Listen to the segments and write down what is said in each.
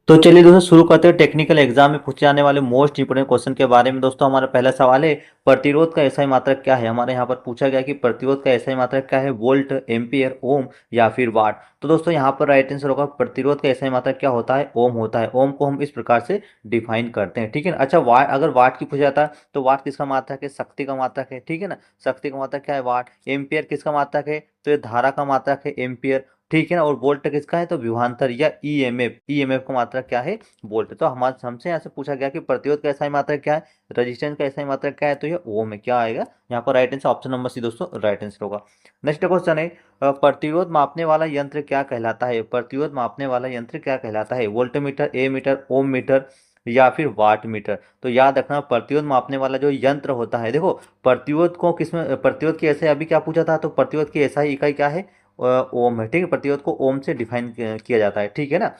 तो चलिए दोस्तों शुरू करते हैं टेक्निकल एग्जाम में पूछे जाने वाले मोस्ट इंपोर्टेंट क्वेश्चन के बारे में। दोस्तों हमारा पहला सवाल है, प्रतिरोध का एसआई मात्रक क्या है। हमारे यहाँ पर पूछा गया कि प्रतिरोध का एसआई मात्रक क्या है, वोल्ट, एम्पियर, ओम या फिर वाट। तो दोस्तों यहाँ पर राइट आंसर होगा प्रतिरोध का एसआई मात्रक क्या होता है, ओम होता है। ओम को हम इस प्रकार से डिफाइन करते हैं, ठीक है ना। अच्छा वाट, अगर वाट की पूछा जाता है तो वाट किसका मात्रक है, शक्ति का मात्रक है, ठीक है ना। शक्ति का मात्रक क्या है, वाट। एम्पियर किसका मात्रक है, तो ये धारा का मात्रक है, एम्पियर, ठीक है ना। और वोल्ट किसका है, तो विभवांतर या ईएमएफ, ईएमएफ का मात्रक क्या है, वोल्ट। तो हमारे हमसे यहाँ से पूछा गया कि प्रतिरोध का एसआई मात्रक क्या है, रेजिस्टेंस का एसआई मात्रक क्या है, तो ये ओम है। क्या आएगा यहाँ पर right answer, option number C दोस्तों राइट आंसर होगा। नेक्स्ट क्वेश्चन है, प्रतिरोध मापने वाला यंत्र क्या कहलाता है। प्रतिरोध मापने वाला यंत्र क्या कहलाता है, वोल्टमीटर, ए मीटर, ओम मीटर या फिर वाट मीटर। तो याद रखना प्रतिरोध मापने वाला जो यंत्र होता है, देखो प्रतिरोध को किसमें, प्रतिरोध की एसआई अभी क्या पूछा था, तो प्रतिरोध की एसआई इकाई क्या है, ओम है, ठीक है। प्रतिरोध को ओम से डिफाइन किया जाता है, ठीक है ना।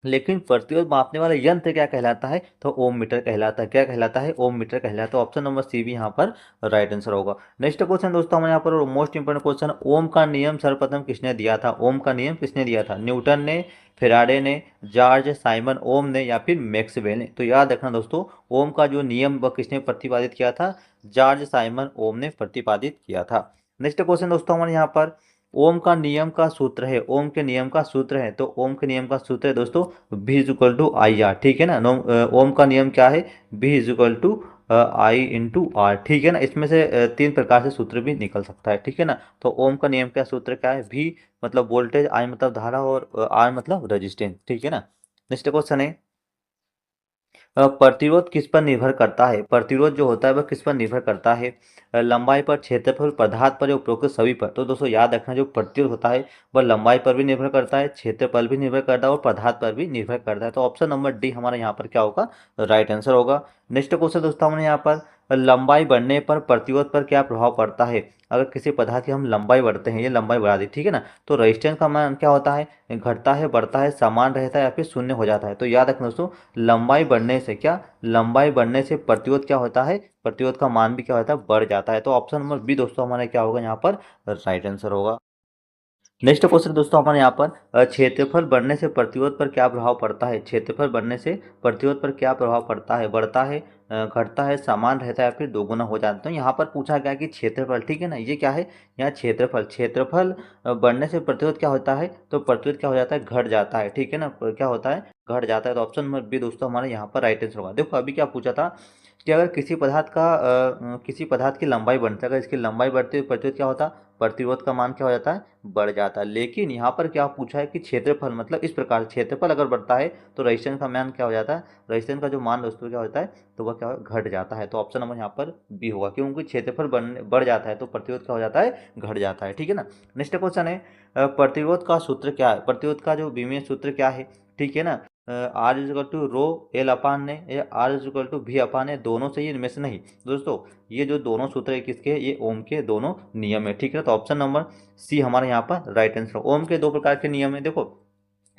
लेकिन प्रतिरोध मापने वाला यंत्र क्या कहलाता है, तो ओम मीटर कहलाता है। क्या कहलाता है, ओम मीटर कहलाता है। ऑप्शन नंबर सी भी यहाँ पर राइट आंसर होगा। नेक्स्ट क्वेश्चन दोस्तों हमारे यहाँ पर मोस्ट इंपोर्टेंट क्वेश्चन, ओम का नियम सर्वप्रथम किसने दिया था। ओम का नियम किसने दिया था, न्यूटन ने, फेराडे ने, जॉर्ज साइमन ओम ने या फिर मैक्सवेल ने। तो याद रखना दोस्तों, ओम का जो नियम वह किसने प्रतिपादित किया था, जॉर्ज साइमन ओम ने प्रतिपादित किया था। नेक्स्ट क्वेश्चन दोस्तों हमारे यहाँ पर, ओम का नियम का सूत्र है, ओम के नियम का सूत्र है, तो ओम के नियम का सूत्र है दोस्तों V is equal to I R, ठीक है ना। ओम का नियम क्या है, V is equal to I into R, ठीक है ना। इसमें से तीन प्रकार से सूत्र भी निकल सकता है, ठीक है ना। तो ओम का नियम का सूत्र क्या है, V मतलब वोल्टेज, आई मतलब धारा और R मतलब रेजिस्टेंस, ठीक है ना। नेक्स्ट क्वेश्चन है, प्रतिरोध किस पर निर्भर करता है। प्रतिरोध जो होता है वह किस पर निर्भर करता है, लंबाई पर, क्षेत्रफल, पदार्थ पर या उपरोक्त सभी पर। तो दोस्तों याद रखना जो प्रतिरोध होता है वह लंबाई पर भी निर्भर करता है, क्षेत्रफल भी निर्भर करता है और पदार्थ पर भी निर्भर करता है। तो ऑप्शन नंबर डी हमारा यहाँ पर क्या होगा, राइट आंसर होगा। नेक्स्ट क्वेश्चन दोस्तों हमारे यहाँ पर, लंबाई बढ़ने पर प्रतिरोध पर क्या प्रभाव पड़ता है। अगर किसी पदार्थ की हम लंबाई बढ़ते हैं, ये लंबाई बढ़ा दी, ठीक है ना, तो रेजिस्टेंस का मान क्या होता है, घटता है, बढ़ता है, समान रहता है या फिर शून्य हो जाता है। तो याद रखना दोस्तों, लंबाई बढ़ने से क्या, लंबाई बढ़ने से प्रतिरोध क्या होता है, प्रतिरोध का मान भी क्या होता है, बढ़ जाता है। तो ऑप्शन नंबर बी दोस्तों हमारा क्या होगा यहाँ पर, राइट आंसर होगा। नेक्स्ट क्वेश्चन दोस्तों हमारे यहाँ पर, क्षेत्रफल बढ़ने से प्रतिरोध पर क्या प्रभाव पड़ता है। क्षेत्रफल बढ़ने से प्रतिरोध पर क्या प्रभाव पड़ता है, बढ़ता है, घटता है, समान रहता है या फिर दोगुना हो जाता है। तो यहाँ पर पूछा गया कि क्षेत्रफल, ठीक है ना, ये क्या है, यहाँ क्षेत्रफल, क्षेत्रफल बढ़ने से प्रतिरोध क्या होता है, तो प्रतिरोध क्या हो जाता है, घट जाता है, ठीक है ना, क्या होता है, घट जाता है। तो ऑप्शन नंबर बी दोस्तों हमारे यहाँ पर राइट आंसर होगा। देखो अभी क्या पूछा था कि अगर किसी पदार्थ का किसी पदार्थ की लंबाई बढ़ती है, अगर इसकी लंबाई बढ़ती है प्रतिरोध क्या होता है, प्रतिरोध का मान क्या हो जाता है, बढ़ जाता है। लेकिन यहाँ पर क्या पूछा है कि क्षेत्रफल, मतलब इस प्रकार क्षेत्रफल अगर बढ़ता है तो रेजिस्टेंस का मान क्या हो जाता है, रेजिस्टेंस का जो मान दोस्तों क्या होता है, तो वह क्या घट जाता है। तो ऑप्शन नंबर यहाँ पर बी होगा, क्योंकि क्षेत्रफल बढ़ जाता है तो प्रतिरोध क्या हो जाता है, घट जाता है, ठीक है ना। नेक्स्ट क्वेश्चन है, प्रतिरोध का सूत्र क्या है, प्रतिरोध का जो विमीय सूत्र क्या है, ठीक है ना। R is equal to rho L upon ने, या आर इज इक्वल टू भी अपान है, दोनों से ही, इनमें से नहीं दोस्तों। ये जो दोनों सूत्र है किसके, ये ओम के दोनों नियम है, ठीक है। तो ऑप्शन नंबर सी हमारे यहाँ पर राइट आंसर। ओम के दो प्रकार के नियम है, देखो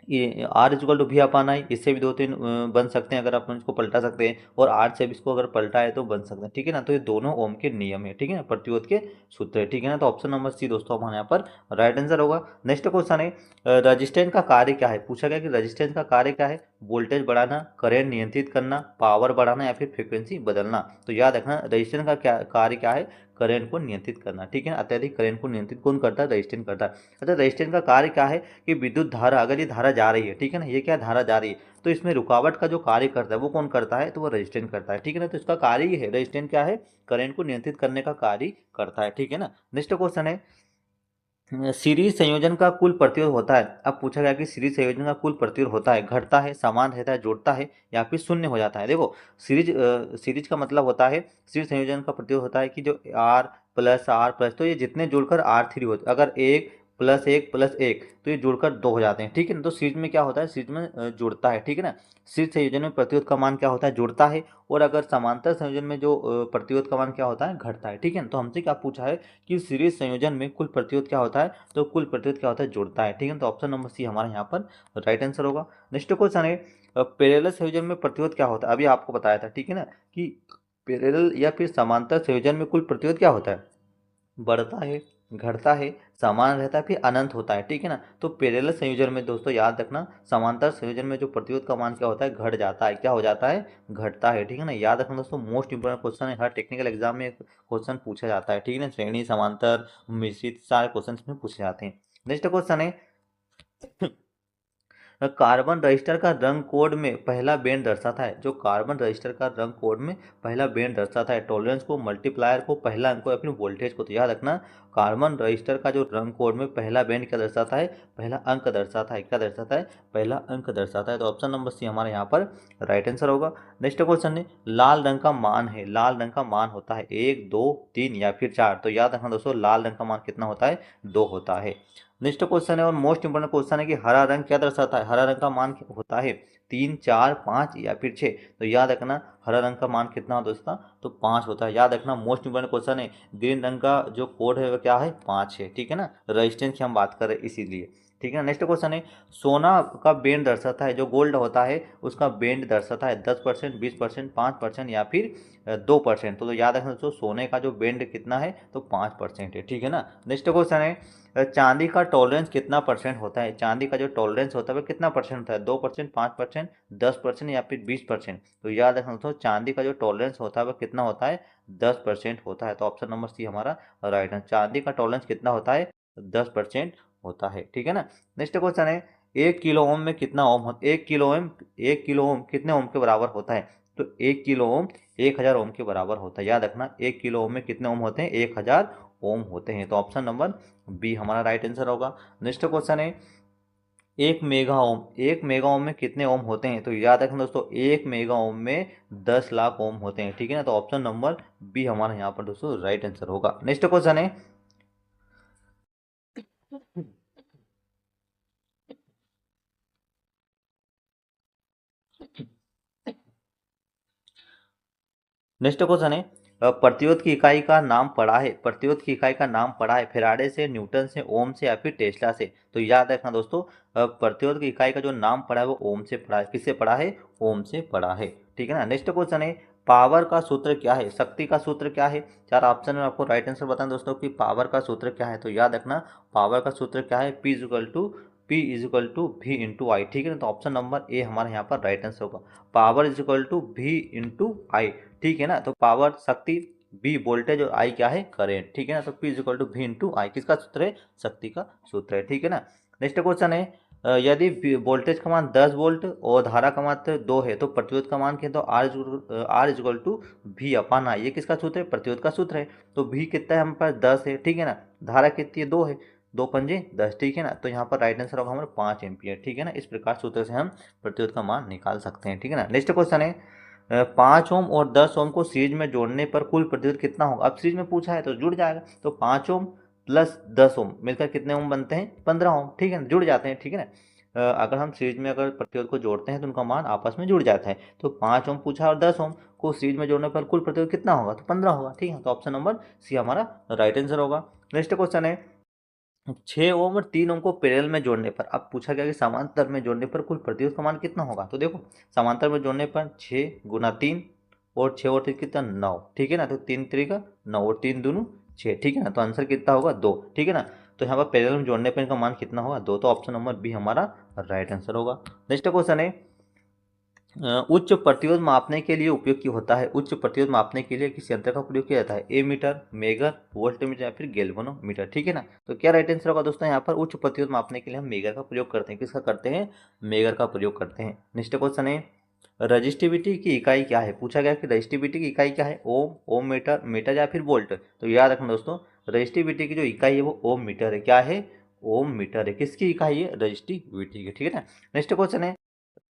ये आर इक्वल टू भी अपान आई, इससे भी दो तीन बन सकते हैं अगर अपन इसको पलटा सकते हैं, और आर से भी इसको अगर पलटा है तो बन सकते हैं, ठीक है ना। तो ये दोनों ओम के नियम है, ठीक है ना, प्रतिरोध के सूत्र है, ठीक है ना। तो ऑप्शन नंबर सी दोस्तों हमारे यहाँ पर राइट आंसर होगा। नेक्स्ट क्वेश्चन है, रजिस्टेंस का कार्य क्या है। पूछा गया कि रजिस्टेंस का कार्य क्या है, वोल्टेज बढ़ाना, करंट नियंत्रित करना, पावर बढ़ाना या फिर फ्रीक्वेंसी बदलना। तो याद रखना रजिस्टेंस का क्या कार्य क्या है, करंट को नियंत्रित करना, ठीक है ना। अत्यधिक करंट को नियंत्रित कौन करता है, रजिस्टेंस करता है। अच्छा रजिस्टेंस का कार्य क्या है, कि विद्युत धारा, अगर ये धारा जा रही है, ठीक है ना, ये क्या धारा जा रही है, तो इसमें रुकावट का जो कार्य करता है वो कौन करता है, तो वो रेजिस्टेंस करता है, ठीक है ना। तो इसका कार्य ये है, रेजिस्टेंस क्या है, करंट को नियंत्रित करने का कार्य करता है, ठीक है ना। नेक्स्ट क्वेश्चन है, सीरीज संयोजन का कुल प्रतिरोध होता है। अब पूछा गया कि सीरीज संयोजन का कुल प्रतिरोध होता है, घटता है, समान रहता है, जुड़ता है या फिर शून्य हो जाता है। देखो सीरीज का मतलब होता है, सीरीज संयोजन का प्रतिरोध होता है कि जो आर प्लस, तो ये जितने जुड़कर आर थ्री होते, अगर एक प्लस एक तो ये जुड़कर दो हो जाते हैं, ठीक है ना। तो सीरीज में क्या होता है, सीरीज में जुड़ता है, ठीक है ना। सीरीज संयोजन में प्रतिरोध का मान क्या होता है, जुड़ता है, और अगर समांतर संयोजन में जो प्रतिरोध का मान क्या होता है, घटता है, ठीक है ना। तो हमसे क्या पूछा है कि सीरीज संयोजन में कुल प्रतिरोध क्या होता है, तो कुल प्रतिरोध क्या होता है, जुड़ता है, ठीक है। तो ऑप्शन नंबर सी हमारा यहाँ पर राइट आंसर होगा। नेक्स्ट क्वेश्चन है, पैरेलल संयोजन में प्रतिरोध क्या होता है। अभी आपको बताया था, ठीक है ना, कि पैरेलल या फिर समांतर संयोजन में कुल प्रतिरोध क्या होता है, बढ़ता है, घटता है, समान रहता है, फिर अनंत होता है, ठीक है ना। तो पैरेलल संयोजन में दोस्तों याद रखना, समांतर संयोजन में जो प्रतिरोध का मान क्या होता है, घट जाता है, क्या हो जाता है, घटता है, ठीक है ना। याद रखना दोस्तों, मोस्ट इंपोर्टेंट क्वेश्चन है, हर टेक्निकल एग्जाम में क्वेश्चन पूछा जाता है, ठीक है ना। श्रेणी, समांतर, मिश्रित, सारे क्वेश्चन में पूछे जाते हैं। नेक्स्ट क्वेश्चन है कार्बन रजिस्टर का रंग कोड में पहला बैंड दर्शाता है। जो कार्बन रजिस्टर का रंग कोड में पहला बैंड दर्शाता है, टॉलरेंस को, मल्टीप्लायर को, पहला अंक को या फिर वोल्टेज को। तो याद रखना, कार्बन रजिस्टर का जो रंग कोड में पहला बैंड क्या दर्शाता है, पहला अंक दर्शाता है, क्या दर्शाता है, पहला अंक दर्शाता है। तो ऑप्शन नंबर सी हमारे यहाँ पर राइट आंसर होगा। नेक्स्ट क्वेश्चन है लाल रंग का मान है, लाल रंग का मान होता है 1, 2, 3 या फिर 4। तो याद रखना दोस्तों, लाल रंग का मान कितना होता है, 2 होता है। नेक्स्ट क्वेश्चन है और मोस्ट इंपोर्टेंट क्वेश्चन है कि हरा रंग क्या दर्शाता है। हरा रंग का मान होता है 3, 4, 5 या फिर 6। तो याद रखना, हरा रंग का मान कितना होता है दोस्तों, तो 5 होता है। याद रखना, मोस्ट इंपोर्टेंट क्वेश्चन है, ग्रीन रंग का जो कोड है वो क्या है, 5 है, ठीक है ना। रेजिस्टेंस की हम बात कर रहे हैं इसीलिए, ठीक है। नेक्स्ट क्वेश्चन है सोना का बैंड दर्शाता है, जो गोल्ड होता है उसका बैंड दर्शाता है 10%, 20%, 5% या फिर 2%। तो याद रखना दोस्तों, सोने का जो बैंड कितना है, तो 5% है, ठीक है ना। नेक्स्ट क्वेश्चन है चांदी का टॉलरेंस कितना परसेंट होता है। चांदी का जो टॉलरेंस होता है वो कितना परसेंट होता है, 2%, 5%, 10% या फिर 20%। तो याद रखना दोस्तों, चांदी का जो टॉलरेंस होता है वो कितना होता है, 10% होता है। तो ऑप्शन नंबर सी हमारा राइट है। चांदी का टॉलरेंस कितना होता है, 10% होता है, ठीक है ना। नेक्स्ट क्वेश्चन है 1 किलो ओम में कितना ओम होता है। 1 किलो ओम कितने ओम के बराबर होता है। तो 1 किलो ओम 1000 ओम के बराबर होता है। याद रखना, 1 किलो ओम में कितने ओम होते हैं, 1000 ओम होते हैं। तो ऑप्शन नंबर बी हमारा राइट आंसर होगा। नेक्स्ट क्वेश्चन है 1 मेगा ओम में कितने ओम होते हैं। तो याद रखना दोस्तों, 1 मेगा ओम में 10 लाख ओम होते हैं, ठीक है ना। तो ऑप्शन नंबर बी हमारा यहाँ पर दोस्तों राइट आंसर होगा। नेक्स्ट क्वेश्चन है नेक्स्ट क्वेश्चन है प्रतिरोध की इकाई का नाम पढ़ा है। प्रतिरोध की इकाई का नाम पढ़ा है, फेराडे से, न्यूटन से, ओम से या फिर टेस्ला से। तो याद रखना दोस्तों, प्रतिरोध की इकाई का जो नाम पढ़ा है वो ओम से पढ़ा है। किससे पढ़ा है, ओम से पढ़ा है, ठीक है ना। नेक्स्ट क्वेश्चन है पावर का सूत्र क्या है, शक्ति का सूत्र क्या है। 4 ऑप्शन में आपको राइट आंसर बताना दोस्तों कि पावर का सूत्र क्या है। तो याद रखना, पावर का सूत्र क्या है, P is equal to V into I, ठीक है ना। तो ऑप्शन नंबर ए हमारे यहाँ पर राइट आंसर होगा। Power is equal to V into I, ठीक है ना। तो पावर शक्ति, बी वोल्टेज और आई क्या है, करेंट, ठीक है ना। तो P is equal to V into I किसका सूत्र है, शक्ति का सूत्र है, ठीक है ना। नेक्स्ट क्वेश्चन है यदि वोल्टेज का मान 10 वोल्ट और धारा का मात्र 2 है तो प्रतिरोध का मान कितना, तो R is equal to V upon I. ये किसका सूत्र है, प्रतिरोध का सूत्र है। तो V कितना है हमारे पास, 10 है, ठीक है ना। धारा कितनी है, 2 है, 2 पंजे 10, ठीक है ना। तो यहाँ पर राइट आंसर होगा हमारा 5 एम्पियर, ठीक है ना। इस प्रकार सूत्र से हम प्रतिरोध का मान निकाल सकते हैं, ठीक है ना। नेक्स्ट क्वेश्चन है 5 ओम और 10 ओम को सीरीज में जोड़ने पर कुल प्रतिरोध कितना होगा। अब सीरीज में पूछा है तो जुड़ जाएगा। तो 5 ओम प्लस 10 ओम मिलकर कितने ओम बनते हैं, 15 ओम, ठीक है ना, जुड़ जाते हैं, ठीक है ना। अगर हम सीरीज में अगर प्रतिरोध को जोड़ते हैं तो उनका मान आपस में जुड़ जाता है। तो 5 ओम पूछा और 10 ओम को सीरीज में जोड़ने पर कुल प्रतिरोध कितना होगा, तो 15 होगा, ठीक है। तो ऑप्शन नंबर सी हमारा राइट आंसर होगा। नेक्स्ट क्वेश्चन है 6 ओम और 3 ओम को पैरेलल में जोड़ने पर, अब पूछा गया कि समांतर में जोड़ने पर कुल प्रतिरोध का मान कितना होगा। तो देखो, समांतर में जोड़ने पर 6 × 3 और 6 और 3 कितना, 9, ठीक है ना। तो 3 3 9 और 3 दूनू 6, ठीक है ना। तो आंसर कितना होगा, 2, ठीक है ना। तो यहाँ पर पैरेलल में जोड़ने पर इनका मान कितना होगा, 2। तो ऑप्शन नंबर बी हमारा राइट आंसर होगा। नेक्स्ट क्वेश्चन है उच्च प्रतिरोध मापने के लिए उपयोग क्यों होता है। उच्च प्रतिरोध मापने के लिए किस यंत्र का प्रयोग किया जाता है, एमीटर, मेगर, वोल्टमीटर या फिर गैल्वेनोमीटर, ठीक है ना। तो क्या राइट आंसर होगा दोस्तों, यहाँ पर उच्च प्रतिरोध मापने के लिए हम मेगर का प्रयोग करते हैं। किसका करते हैं, मेगर का प्रयोग करते हैं। नेक्स्ट क्वेश्चन है रजिस्टिविटी की इकाई क्या है। पूछा गया कि रजिस्टिविटी की इकाई क्या है, ओम, ओम मीटर, मीटर या फिर वोल्ट। तो याद रखना दोस्तों, रजिस्टिविटी की जो इकाई है वो ओम मीटर है। क्या है, ओम मीटर है। किसकी इकाई है, रजिस्टिविटी की, ठीक है ना। नेक्स्ट क्वेश्चन है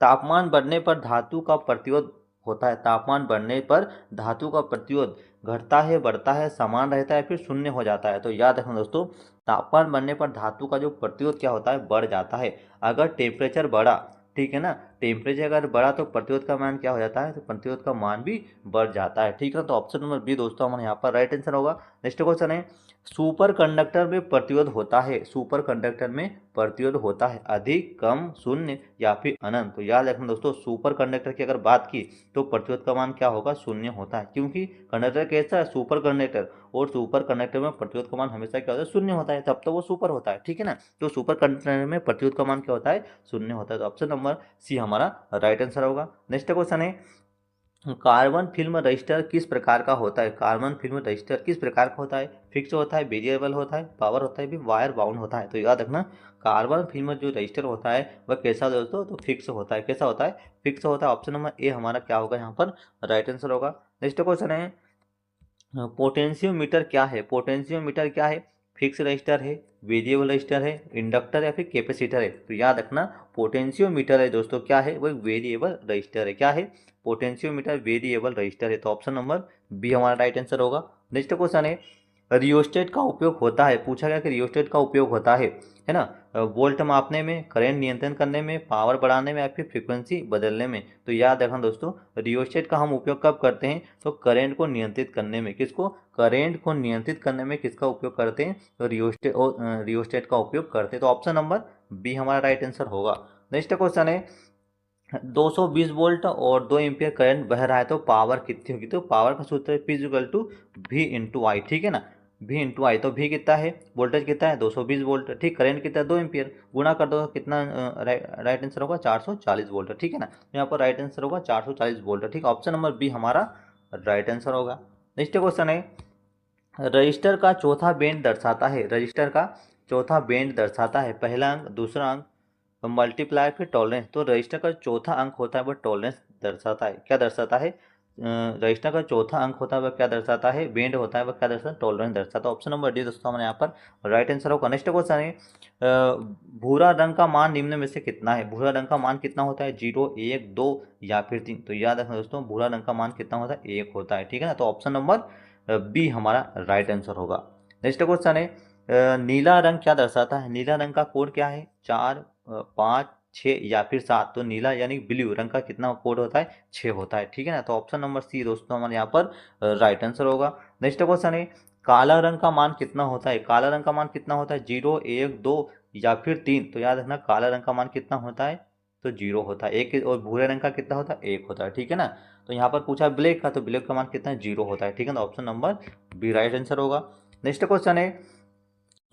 तापमान बढ़ने पर धातु का प्रतिरोध होता है। तापमान बढ़ने पर धातु का प्रतिरोध घटता है, बढ़ता है, समान रहता है, फिर शून्य हो जाता है। तो याद रखना दोस्तों, तापमान बढ़ने पर धातु का जो प्रतिरोध क्या होता है, बढ़ जाता है। अगर टेम्परेचर बढ़ा, ठीक है ना, टेम्परेचर अगर बढ़ा तो प्रतिरोध का मान क्या हो जाता है, तो प्रतिरोध का मान भी बढ़ जाता है। ठीक है, तो ऑप्शन नंबर बी दोस्तों हमारे यहाँ पर राइट आंसर होगा। नेक्स्ट क्वेश्चन है, सुपर कंडक्टर में प्रतिरोध होता है, सुपर कंडक्टर में प्रतिरोध होता है अधिक, कम, शून्य या फिर अनंत। तो याद रखना दोस्तों, सुपर कंडक्टर की अगर बात की तो प्रतिरोध का मान क्या होगा, शून्य होता है, क्योंकि कंडक्टर कैसा है, सुपर कंडक्टर, और सुपर कंडक्टर में प्रतिरोध का मान हमेशा क्या होता है, शून्य होता है, तब तो वो सुपर होता है। ठीक है ना, तो सुपर कंडक्टर में प्रतिरोध का मान क्या होता है, शून्य होता है। तो ऑप्शन नंबर सी हमारा राइट आंसर होगा। नेक्स्ट क्वेश्चन है, कार्बन फिल्म रजिस्टर किस प्रकार का होता है, कार्बन फिल्म रजिस्टर किस प्रकार का होता है, फिक्स होता है, वेरिएबल होता है, पावर होता है, भी वायर बाउंड होता है। तो याद रखना, कार्बन फिल्म जो रजिस्टर होता है वह कैसा दोस्तों, तो फिक्स होता है। कैसा होता है, फिक्स होता है। ऑप्शन नंबर ए हमारा क्या होगा यहाँ पर राइट आंसर होगा। नेक्स्ट क्वेश्चन है, पोटेंशियोमीटर क्या है, पोटेंशियोमीटर क्या है, फिक्स रजिस्टर है, वेरिएबल रजिस्टर है, इंडक्टर या फिर कैपेसिटर है। तो याद रखना, पोटेंशियोमीटर है दोस्तों क्या है, वो एक वेरिएबल रजिस्टर है। क्या है, पोटेंशियोमीटर वेरिएबल रजिस्टर है। तो ऑप्शन नंबर बी हमारा राइट आंसर होगा। नेक्स्ट क्वेश्चन है, रियोस्टेट का उपयोग होता है, पूछा गया कि रियोस्टेट का उपयोग होता है ना, वोल्ट मापने में, करंट नियंत्रण करने में, पावर बढ़ाने में या फिर फ्रीक्वेंसी बदलने में। तो याद रखना दोस्तों, रियोस्टेट का हम उपयोग कब करते हैं, तो करंट को नियंत्रित करने में। किसको, करंट को नियंत्रित करने में किसका उपयोग करते हैं, तो रियोस्टेट का उपयोग करते हैं। तो ऑप्शन नंबर बी हमारा राइट आंसर होगा। नेक्स्ट क्वेश्चन है, 220 वोल्ट और 2 एम्पियर करंट बह रहा है तो पावर कितनी होगी, तो पावर का सूत्र है P equal to V into I. ठीक है ना, V इंटू आई, तो V कितना है, वोल्टेज कितना है 220 वोल्ट, ठीक, करंट कितना है 2 एम्पियर, गुणा कर दो कितना, राइट आंसर होगा 440 वोल्ट। ठीक है ना, यहाँ पर राइट आंसर होगा 440 वोल्ट। ठीक, ऑप्शन नंबर बी हमारा राइट आंसर होगा। नेक्स्ट क्वेश्चन है, रजिस्टर का चौथा बेंड दर्शाता है, रजिस्टर का चौथा बेंड दर्शाता है, पहला अंक, दूसरा अंक, मल्टीप्लाई फिर टॉलरेंस। तो रजिस्टर का चौथा अंक होता है वह टॉलरेंस दर्शाता है। क्या दर्शाता है, रजिस्टर का चौथा अंक होता है वह क्या दर्शाता है, बेंड होता है वह क्या दर्शाता है, टॉलरेंस दर्शाता है। ऑप्शन नंबर डी दोस्तों हमारे यहाँ पर राइट आंसर होगा। नेक्स्ट क्वेश्चन है, भूरा रंग का मान निम्न में से कितना है, भूरा रंग का मान कितना होता है, 0, 1, 2 या फिर 3। तो याद रखना दोस्तों, भूरा रंग का मान कितना होता है, 1 होता है। ठीक है ना, तो ऑप्शन नंबर बी हमारा राइट आंसर होगा। नेक्स्ट क्वेश्चन है, नीला रंग क्या दर्शाता है, नीला रंग का कोड क्या है, 4, 5, 6 या फिर 7। तो नीला यानी ब्लू रंग का कितना कोड होता है, 6 होता है। ठीक है ना, तो ऑप्शन नंबर सी दोस्तों हमारे यहाँ पर राइट आंसर होगा। नेक्स्ट क्वेश्चन है, काला रंग का मान कितना होता है, काला रंग का मान कितना होता है, 0, 1, 2 या फिर 3। तो याद रखना, काला रंग का मान कितना होता है, तो 0 होता है। एक, और भूरे रंग का कितना होता है, 1 होता है। ठीक है ना, तो यहाँ पर पूछा है ब्लैक का, तो ब्लैक का मान कितना है, 0 होता है। ठीक है ना, option number B right answer होगा। नेक्स्ट क्वेश्चन है,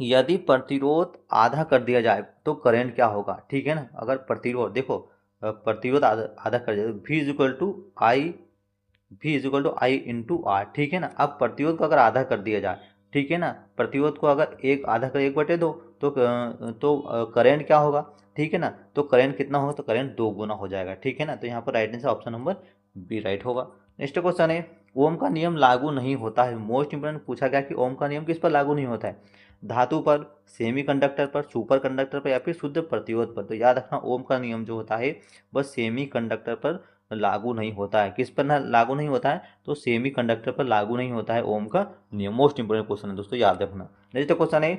यदि प्रतिरोध आधा कर दिया जाए तो करंट क्या होगा। ठीक है ना, अगर प्रतिरोध देखो, प्रतिरोध आधा आधा कर दिया, V is equal to I into R. ठीक है ना, अब प्रतिरोध को अगर आधा कर दिया जाए, ठीक है ना, प्रतिरोध को अगर एक आधा कर 1/2, तो करंट क्या होगा। ठीक है ना, तो करंट कितना होगा, तो करंट 2 गुना हो जाएगा। ठीक है ना, तो यहाँ पर right answer option number B right होगा। नेक्स्ट क्वेश्चन है, ओम का नियम लागू नहीं होता है, मोस्ट इंपोर्टेंट पूछा गया कि ओम का नियम किस पर लागू नहीं होता है, धातु पर, सेमीकंडक्टर पर, सुपर कंडक्टर पर या फिर शुद्ध प्रतिरोध पर। तो याद रखना, ओम का नियम जो होता है वह सेमीकंडक्टर पर लागू नहीं होता है। किस पर लागू नहीं होता है, तो सेमीकंडक्टर पर लागू नहीं होता है ओम का नियम। मोस्ट इंपोर्टेंट क्वेश्चन है दोस्तों, याद रखना। नेक्स्ट क्वेश्चन है,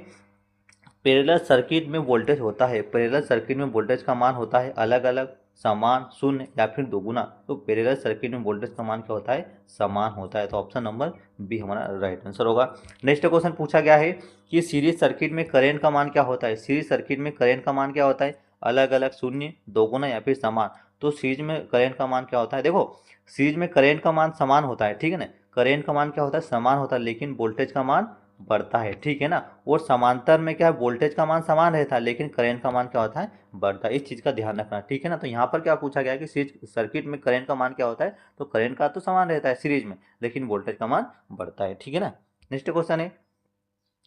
पैरेलल सर्किट में वोल्टेज होता है, पैरेलल सर्किट में वोल्टेज का मान होता है अलग अलग, समान, शून्य या फिर दोगुना। तो पैरेलल सर्किट में वोल्टेज का मान क्या होता है, समान होता है। तो ऑप्शन नंबर बी हमारा राइट आंसर होगा। नेक्स्ट क्वेश्चन पूछा गया है कि सीरीज सर्किट में करंट का मान क्या होता है, सीरीज सर्किट में करंट का मान क्या होता है, अलग अलग, शून्य, दोगुना या फिर समान। तो सीरीज में करंट का मान क्या होता है, देखो सीरीज में करंट का मान समान होता है। ठीक है ना, करंट का मान क्या होता है, समान होता है, लेकिन वोल्टेज का मान बढ़ता है। ठीक है ना, और समांतर में क्या है, वोल्टेज का मान समान रहता है लेकिन करंट का मान क्या होता है, बढ़ता है। इस चीज़ का ध्यान रखना। ठीक है ना, तो यहाँ पर क्या पूछा गया है कि सीरीज सर्किट में करंट का मान क्या होता है, तो करंट का तो समान रहता है सीरीज में, लेकिन वोल्टेज का मान बढ़ता है। ठीक है ना, नेक्स्ट क्वेश्चन है,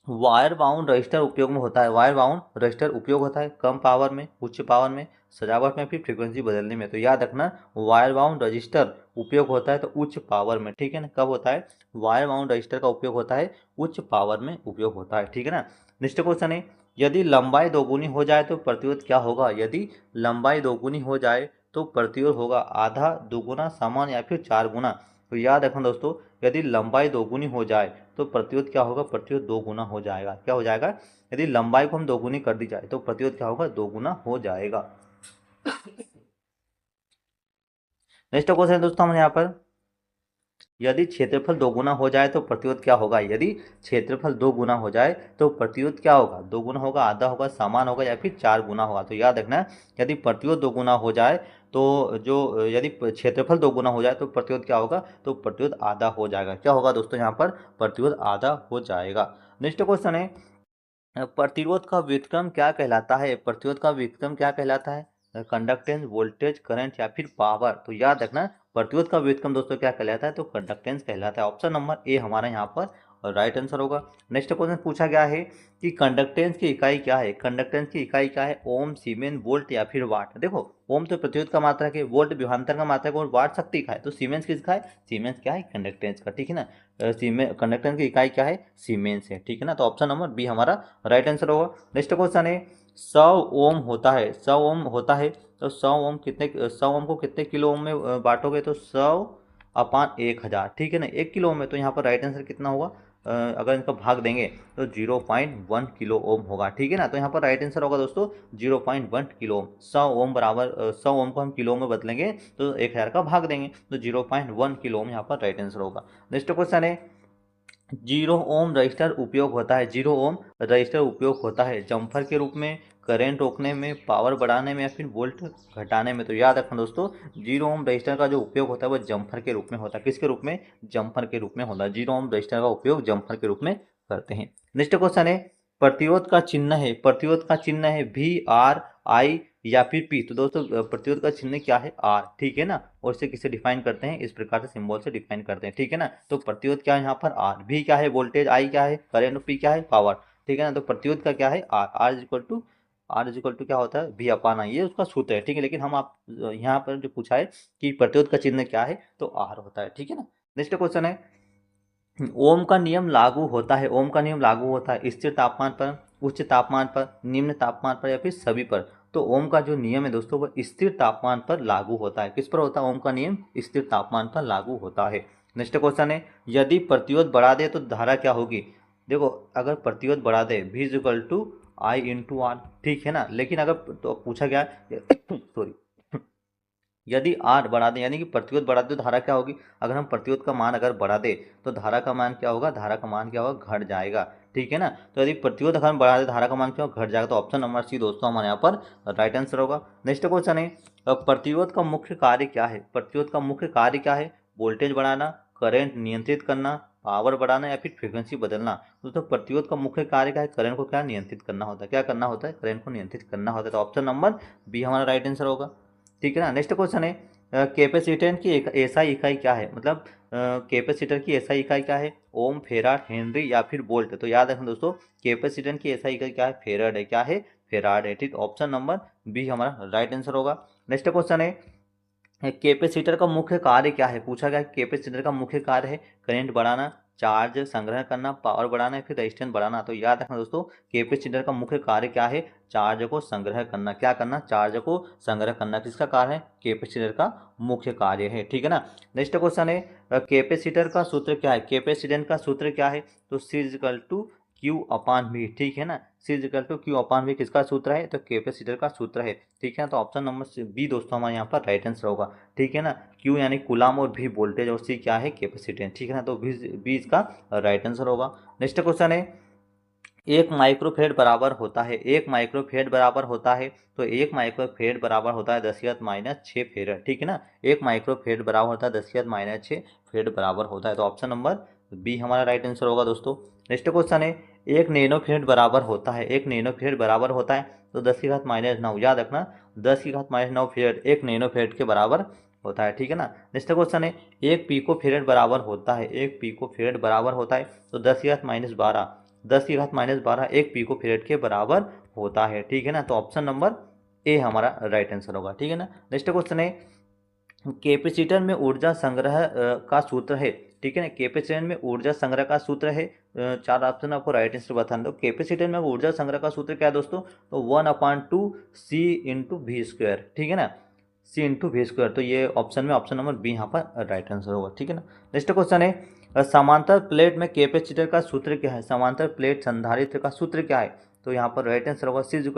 वायर बाउंड रजिस्टर उपयोग में होता है, वायर बाउंड रजिस्टर उपयोग होता है कम पावर में, उच्च पावर में, सजावट में, फिर फ्रीक्वेंसी बदलने में। तो याद रखना, वायर बाउंड रजिस्टर उपयोग होता है तो उच्च पावर में। ठीक है ना, कब होता है, वायर बाउंड रजिस्टर का उपयोग होता है उच्च पावर में उपयोग होता है। ठीक है ना, नेक्स्ट क्वेश्चन है, यदि लंबाई दोगुनी हो जाए तो प्रतिरोध क्या होगा, यदि लंबाई दोगुनी हो जाए तो प्रतिरोध होगा आधा, दोगुना, समान या फिर 4 गुना। तो याद रखना दोस्तों, यदि लंबाई दोगुनी हो जाए तो प्रतिरोध क्या होगा, प्रतिरोध 2 गुना हो जाएगा। क्या हो जाएगा, यदि लंबाई को हम दोगुनी कर दी जाए तो प्रतिरोध क्या होगा, 2 गुना हो जाएगा। नेक्स्ट क्वेश्चन है दोस्तों हमारे यहाँ पर, यदि क्षेत्रफल दोगुना हो जाए तो प्रतिरोध क्या होगा। यदि क्षेत्रफल दो गुना हो जाए तो प्रतिरोध क्या होगा। दो गुना होगा, आधा होगा, समान होगा या फिर चार गुना होगा। तो याद रखना, यदि प्रतिरोध दो गुना हो जाए तो जो यदि क्षेत्रफल दो गुना हो जाए तो प्रतिरोध क्या होगा, तो प्रतिरोध आधा हो जाएगा। क्या होगा दोस्तों यहाँ पर, प्रतिरोध आधा हो जाएगा। नेक्स्ट क्वेश्चन है, प्रतिरोध का व्युत्क्रम क्या कहलाता है। प्रतिरोध का व्युत्क्रम क्या कहलाता है, कंडक्टेंस, वोल्टेज, करंट या फिर पावर। तो याद रखना, प्रतिरोध का व्युत्क्रम दोस्तों क्या कहलाता है, तो कंडक्टेंस कहलाता है। ऑप्शन नंबर ए हमारा यहाँ पर राइट आंसर होगा। नेक्स्ट क्वेश्चन पूछा गया है कि कंडक्टेंस की इकाई क्या है। कंडक्टेंस की इकाई क्या है, ओम, सीमेन, वोल्ट या फिर वाट। देखो, ओम तो प्रतिरोध का मात्रक है, वोल्ट विभवांतर का मात्रक है और वाट शक्ति का है। तो सीमेंस किसका है, सीमेंस क्या है, कंडक्टेंस का। ठीक है ना, कंडक्टेंस की इकाई क्या है, सीमेंस है। ठीक है ना, तो ऑप्शन नंबर बी हमारा राइट आंसर होगा। नेक्स्ट क्वेश्चन है, 100 ओम होता है, 100 ओम होता है तो 100 ओम को कितने किलो ओम में बांटोगे, तो 100/1000। ठीक है ना, 1 किलो ओम में। तो यहाँ पर राइट आंसर कितना होगा, अगर इनका भाग देंगे तो 0.1 किलो ओम होगा। ठीक है ना, तो यहाँ पर राइट आंसर होगा दोस्तों 0.1 किलो ओम। 100 ओम बराबर 100 ओम को हम किलो में बदलेंगे तो 1000 का भाग देंगे तो 0.1 किलो ओम यहाँ पर राइट आंसर होगा। नेक्स्ट क्वेश्चन है, 0 ओम रजिस्टर उपयोग होता है। 0 ओम रजिस्टर उपयोग होता है जम्फर के रूप में, करंट रोकने में, पावर बढ़ाने में या फिर वोल्ट घटाने में। तो याद रखना दोस्तों, 0 ओम रजिस्टर का जो उपयोग होता है वो जम्फर के रूप में होता है। किसके रूप में, जम्फर के रूप में होता है। 0 ओम रजिस्टर का उपयोग जम्फर के रूप में करते हैं। नेक्स्ट क्वेश्चन है, प्रतिरोध का चिन्ह है, प्रतिरोध का चिन्ह है VRI या फिर P। तो दोस्तों प्रतिरोध का चिन्ह क्या है, R। ठीक है ना, और इसे किसे डिफाइन करते हैं, इस प्रकार से सिंबल से डिफाइन करते हैं। ठीक है ना, तो प्रतिरोध क्या है यहाँ पर R, V क्या है वोल्टेज, I क्या है करंट, P क्या है पावर। ठीक है ना, तो प्रतिरोध का क्या है R, R is equal to क्या होता है, V/I, ये उसका सूत्र है। ठीक है, लेकिन हम आप यहाँ पर जो पूछा है कि प्रतिरोध का चिन्ह क्या है, तो R होता है। ठीक है ना। नेक्स्ट क्वेश्चन है, ओम का नियम लागू होता है। ओम का नियम लागू होता है स्थिर तापमान पर, उच्च तापमान पर, निम्न तापमान पर या फिर सभी पर। तो ओम का जो नियम है दोस्तों वो स्थिर तापमान पर लागू होता है। किस पर होता है, ओम का नियम स्थिर तापमान पर लागू होता है। नेक्स्ट क्वेश्चन है, यदि प्रतिरोध बढ़ा दे तो धारा क्या होगी। देखो, अगर प्रतिरोध बढ़ा दे V=I/R। ठीक है ना, लेकिन अगर तो पूछा गया सॉरी यदि आर बढ़ा दें यानी कि प्रतिरोध बढ़ा दे तो धारा क्या होगी। अगर हम प्रतिरोध का मान अगर बढ़ा दे तो धारा का मान क्या होगा, धारा का मान क्या होगा, घट जाएगा। ठीक है ना, तो यदि प्रतिरोध अगर हम बढ़ा दे धारा का मान क्या होगा, घट जाएगा। तो ऑप्शन नंबर सी दोस्तों हमारे यहाँ पर राइट आंसर होगा। नेक्स्ट क्वेश्चन है, प्रतिरोध का मुख्य कार्य क्या है। प्रतिरोध का मुख्य कार्य क्या है, वोल्टेज बढ़ाना, करंट नियंत्रित करना, पावर बढ़ाना या फिर फ्रीक्वेंसी बदलना। दोस्तों प्रतिरोध का मुख्य कार्य क्या है, करंट को क्या नियंत्रित करना होता है, क्या करना होता है, करंट को नियंत्रित करना होता है। तो ऑप्शन नंबर बी हमारा राइट आंसर होगा। ठीक है ना। नेक्स्ट क्वेश्चन है, कैपेसिटेंस की एसआई इकाई क्या है। मतलब कैपेसिटर की एसआई इकाई क्या है, ओम, फेराड, हेनरी या फिर वोल्ट। तो याद रखना दोस्तों, कैपेसिटेंस की एसआई इकाई क्या है, फेराड है। क्या है, फेराड है। ठीक, ऑप्शन नंबर बी हमारा राइट आंसर होगा। नेक्स्ट क्वेश्चन है, कैपेसिटर का मुख्य कार्य क्या है। पूछा गया कैपेसिटर का मुख्य कार्य है करंट बढ़ाना, चार्ज संग्रह करना, पावर बढ़ाना या फिर रेजिस्टेंस बढ़ाना। तो याद रखना दोस्तों, कैपेसिटर का मुख्य कार्य क्या है, चार्ज को संग्रह करना। क्या करना, चार्ज को संग्रह करना किसका कार्य है, कैपेसिटर का मुख्य कार्य है। ठीक है ना। नेक्स्ट क्वेश्चन है, कैपेसिटर का सूत्र क्या है। कैपेसिटेंस का सूत्र क्या है, तो C Q/V। ठीक है ना, C Q/V किसका सूत्र है, तो कैपेसिटर का सूत्र है। ठीक है, तो ऑप्शन नंबर बी दोस्तों हमारे यहाँ पर राइट आंसर होगा। ठीक है ना, Q यानी कूलाम और V वोल्टेज और C क्या है, कैपेसिटेंस। ठीक है ना, तो बी इसका राइट आंसर होगा। नेक्स्ट क्वेश्चन है, एक माइक्रोफेड बराबर होता है, एक माइक्रोफेड बराबर होता है। तो एक माइक्रोफेड बराबर होता है 10⁻⁶ फेरड। ठीक है ना, एक माइक्रोफेड बराबर होता है 10⁻⁶ फेड बराबर होता है। तो ऑप्शन नंबर बी हमारा राइट आंसर होगा दोस्तों। नेक्स्ट क्वेश्चन है, एक नैनोफेड बराबर होता है, एक नैनोफेड बराबर होता है तो 10⁻⁹ याद रखना, 10⁻⁹ फेरड एक नैनोफेड के बराबर होता है। ठीक है ना। नेक्स्ट क्वेश्चन है, एक पीको फेरड बराबर होता है, एक पीको फेरड बराबर होता है तो 10⁻12 10⁻12 एक पीको फेरड के बराबर होता है। ठीक है ना, तो ऑप्शन नंबर ए हमारा राइट आंसर होगा। ठीक है ना। नेक्स्ट क्वेश्चन है, कैपेसिटर में ऊर्जा संग्रह का सूत्र है। ठीक है ना, कैपेसिटर में ऊर्जा संग्रह का सूत्र है, चार ऑप्शन आपको राइट आंसर बताना। तो कैपेसिटर में ऊर्जा संग्रह का सूत्र क्या है दोस्तों, तो 1/2 C × V²। ठीक है ना, C × V²। तो ये ऑप्शन में ऑप्शन नंबर बी यहाँ पर राइट आंसर होगा। ठीक है ना। नेक्स्ट क्वेश्चन है, समांतर प्लेट में कैपेसिटर का सूत्र क्या है। समांतर प्लेट संधारित्र का सूत्र क्या है, तो यहाँ पर राइट आंसर होगा C =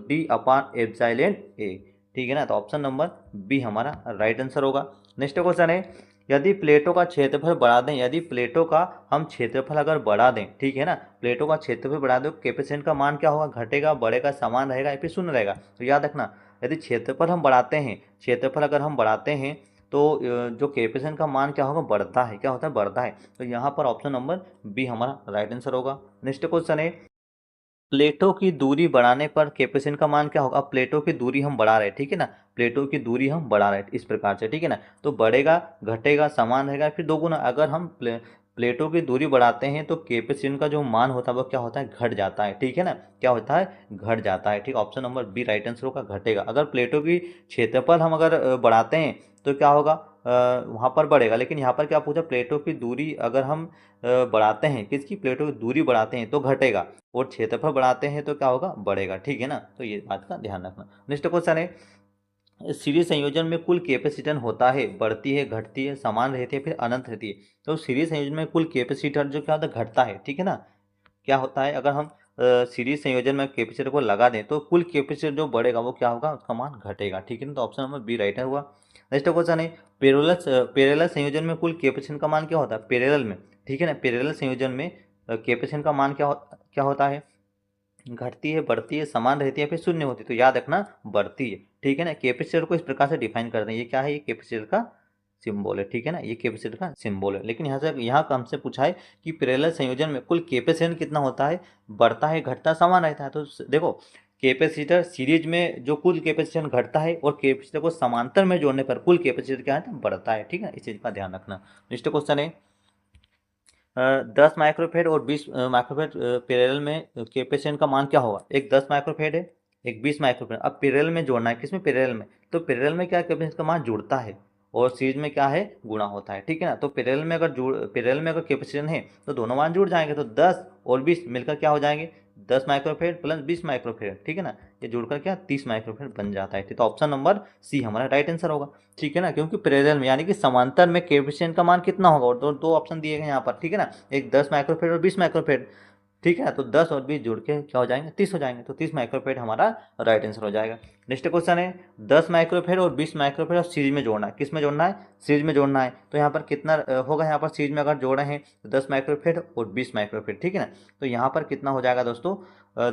D/ε A। ठीक है ना। तो ऑप्शन नंबर बी हमारा राइट आंसर होगा। नेक्स्ट क्वेश्चन है, यदि प्लेटों का क्षेत्रफल बढ़ा दें, यदि प्लेटों का हम क्षेत्रफल अगर बढ़ा दें, ठीक है ना, प्लेटों का क्षेत्रफल बढ़ा दो, कैपेसिटेंस का मान क्या होगा, घटेगा, बढ़ेगा, समान रहेगा या फिर शून्य रहेगा। तो याद रखना, यदि क्षेत्रफल हम बढ़ाते हैं, क्षेत्रफल अगर हम बढ़ाते हैं तो जो कैपेसिटेंस का मान क्या होगा, बढ़ता है, क्या होता है, बढ़ता है। तो यहाँ पर ऑप्शन नंबर बी हमारा राइट आंसर होगा। नेक्स्ट क्वेश्चन है, प्लेटों की दूरी बढ़ाने पर कैपेसिटेंस का मान क्या होगा। अब प्लेटों की दूरी हम बढ़ा रहे हैं, ठीक है ना, प्लेटों की दूरी हम बढ़ा रहे हैं इस प्रकार से, ठीक है ना। तो बढ़ेगा, घटेगा, समान रहेगा, फिर दोगुना। अगर हम प्लेटों की दूरी बढ़ाते हैं तो कैपेसिटेंस का जो मान होता है वो क्या होता है, घट जाता है, ठीक है ना, क्या होता है, घट जाता है। ठीक, option number B right answer होगा, घटेगा। अगर प्लेटों की क्षेत्रफल हम अगर बढ़ाते हैं तो क्या होगा, वहाँ पर बढ़ेगा। लेकिन यहाँ पर क्या पूछा, प्लेटों की दूरी अगर हम बढ़ाते हैं, किसकी, प्लेटों की दूरी बढ़ाते हैं तो घटेगा, और क्षेत्रफल बढ़ाते हैं तो क्या होगा, बढ़ेगा, ठीक है ना। तो ये बात का ध्यान रखना। नेक्स्ट क्वेश्चन है, सीरीज संयोजन में कुल कैपेसिटर होता है, बढ़ती है, घटती है, समान रहती है, फिर अनंत रहती है। तो सीरीज संयोजन में कुल कैपेसिटर जो क्या होता है, घटता है, ठीक है ना। क्या होता है, अगर हम सीरीज संयोजन में कैपेसिटर को लगा दें तो कुल कैपेसिटर जो बढ़ेगा वो क्या होगा, उसका मान घटेगा, ठीक है ना। तो ऑप्शन नंबर बी राइट हुआ। नेक्स्ट क्वेश्चन है, पैरेलल संयोजन में कुल कैपेसिटर का मान क्या होता है, पैरेलल में, ठीक है ना, पैरेलल संयोजन में कैपेसिटर का मान क्या होता है, घटती है, बढ़ती है, समान रहती है, फिर शून्य होती है। तो याद रखना, बढ़ती है, ठीक है ना। कैपेसिटर को इस प्रकार से डिफाइन करते हैं, ये क्या है, ये कैपेसिटर का सिंबल है, ठीक है ना, ये कैपेसिटर का सिंबल है। लेकिन यहाँ का हमसे पूछा है कि पैरेलल संयोजन में कुल कैपेसिटर कितना होता है, बढ़ता है, घटता, समान रहता है। तो देखो, कैपेसिटर सीरीज में जो कुल कैपेसिटर घटता है और कैपेसिटर को समांतर में जोड़ने पर कुल कैपेसिटर क्या है, बढ़ता है, ठीक है, इस चीज का ध्यान रखना। नेक्स्ट क्वेश्चन है, 10 माइक्रोफेड और 20 माइक्रोफेड पैरेलल में कैपेसिटेंस का मान क्या होगा। एक 10 माइक्रोफेड है, एक 20 माइक्रोफेड। अब पैरेलल में जोड़ना है, किसमें, पैरेलल में। तो पैरेलल में क्या, कैपेसिटेंस का मान जुड़ता है और सीरीज में क्या है, गुणा होता है, ठीक है ना। तो पैरेलल में अगर कैपेसिटेंस है तो दोनों मान जुड़ जाएंगे। तो 10 और 20 मिलकर क्या हो जाएंगे, 10 माइक्रोफेड प्लस 20 माइक्रोफेड, ठीक है ना, ये जुड़कर क्या 30 माइक्रोफेड बन जाता है। तो ऑप्शन नंबर सी हमारा राइट आंसर होगा, ठीक है ना। क्योंकि पैरेलल में यानी कि समांतर में कैपेसिटेंस का मान कितना होगा, और दो ऑप्शन दिए गए यहाँ पर, ठीक है ना, एक 10 माइक्रोफेड और 20 माइक्रोफेड, ठीक है ना। तो 10 और 20 जुड़ के क्या हो जाएंगे, 30 हो जाएंगे। तो 30 माइक्रोफेड हमारा राइट आंसर हो जाएगा। नेक्स्ट क्वेश्चन है, 10 माइक्रोफेड और 20 माइक्रोफेड और सीरीज में जोड़ना है, किस में जोड़ना है, सीरीज में जोड़ना है। तो यहाँ पर कितना होगा, यहाँ पर सीरीज में अगर जोड़े हैं तो 10 माइक्रोफेड और 20 माइक्रोफेड, ठीक है ना। तो यहाँ पर कितना हो जाएगा दोस्तों,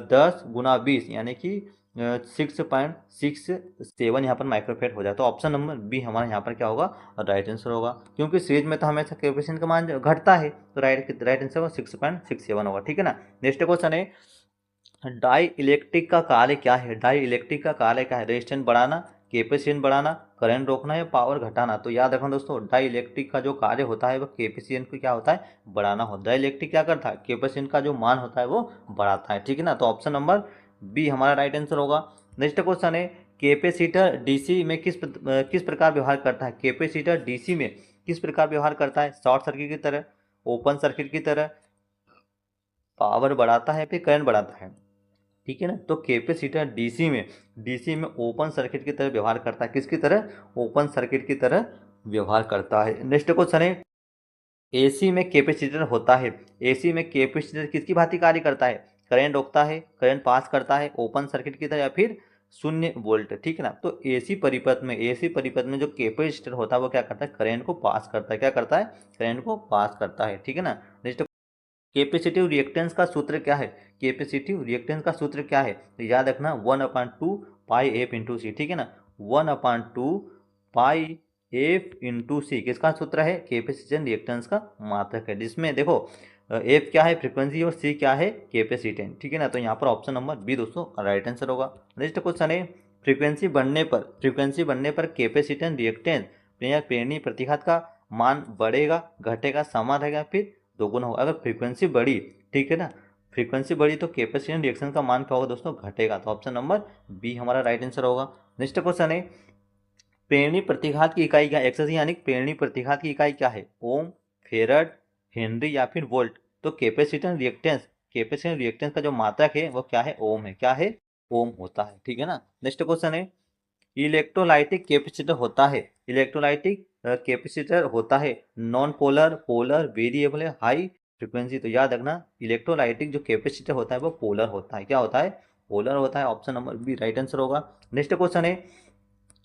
10 गुना 20 यानी कि 6.67 यहाँ पर माइक्रोफेड हो जाए। तो ऑप्शन नंबर बी हमारा यहाँ पर क्या होगा, राइट आंसर होगा। क्योंकि सीरीज में तो हमेशा कैपेसिटेंस का मान घटता है, तो राइट आंसर होगा 6.67 होगा, ठीक है ना। नेक्स्ट क्वेश्चन है, डाई इलेक्ट्रिक का कार्य क्या है, डाई इलेक्ट्रिक का कार्य क्या है, रेजिस्टेंस बढ़ाना, कैपेसिटेंस बढ़ाना, करंट रोकना या पावर घटाना। तो याद रखना दोस्तों, डाई इलेक्ट्रिक का जो कार्य होता है वो कैपेसिटेंस को क्या होता है, बढ़ाना होता है। डाई इलेक्ट्रिक क्या करता है, कैपेसिटेंस का जो मान होता है वो बढ़ाता है, ठीक है ना। तो ऑप्शन नंबर बी हमारा राइट आंसर होगा। नेक्स्ट क्वेश्चन है, कैपेसिटर डीसी में किस प्रकार व्यवहार करता है, कैपेसिटर डीसी में किस प्रकार व्यवहार करता है, शॉर्ट सर्किट की तरह, ओपन सर्किट की तरह, पावर बढ़ाता है, फिर करंट बढ़ाता है, ठीक है ना। तो कैपेसिटर डीसी में ओपन सर्किट की तरह व्यवहार करता है, किसकी तरह, ओपन सर्किट की तरह व्यवहार करता है। नेक्स्ट क्वेश्चन है, एसी में कैपेसिटर होता है, एसी में कैपेसिटर किसकी भांति कार्य करता है, करंट रोकता है, करंट पास करता है, ओपन सर्किट की तरह, या फिर 0 वोल्ट, ठीक है ना। तो एसी परिपथ में जो कैपेसिटर होता है वो क्या करता है, करंट को पास करता है, क्या करता है, करंट को पास करता है, ठीक है ना। नेक्स्ट, कैपेसिटिव रिएक्टेंस का सूत्र क्या है, कैपेसिटिव रिएक्टेंस का सूत्र क्या है, तो याद रखना 1/2 पाई एफ इंटू सी, ठीक है ना, 1/2 पाई एफ इंटू सी किसका सूत्र है, कैपेसिटेंस रिएक्टेंस का मात्रक है। जिसमें देखो एफ क्या है, फ्रीक्वेंसी, और सी क्या है, कैपेसिटेंस, ठीक है ना। तो यहाँ पर ऑप्शन नंबर बी दोस्तों राइट आंसर होगा। नेक्स्ट क्वेश्चन है, फ्रीक्वेंसी बढ़ने पर कैपेसिटेंस रिएक्टेंस या प्रेरणी प्रतिघात का मान बढ़ेगा, घटेगा, समान रहेगा, फिर दोगुना होगा। अगर फ्रीक्वेंसी बढ़ी, ठीक है ना, फ्रीक्वेंसी बढ़ी तो कैपेसिटेंस रिएक्शन का मान क्या होगा दोस्तों, घटेगा। तो ऑप्शन नंबर बी हमारा राइट आंसर होगा। नेक्स्ट क्वेश्चन है, प्रेरणी प्रतिघात की इकाई क्या है, एक्सेस यानी प्रेरणी प्रतिघात की इकाई क्या है, ओम, फेरड, हेनरी या फिर वोल्ट। तो कैपेसिटेंस रिएक्टेंस का जो मात्रक है वो क्या है, ओम है, क्या है, ओम होता है, ठीक है ना। नेक्स्ट क्वेश्चन है, इलेक्ट्रोलाइटिक कैपेसिटर होता है, इलेक्ट्रोलाइटिक कैपेसिटर होता है नॉन पोलर, पोलर, वेरिएबल है, हाई फ्रीक्वेंसी। तो याद रखना, इलेक्ट्रोलाइटिक जो कैपेसिटर होता है वो पोलर होता है, क्या होता है, पोलर होता है। Option number B right answer होगा। नेक्स्ट क्वेश्चन है,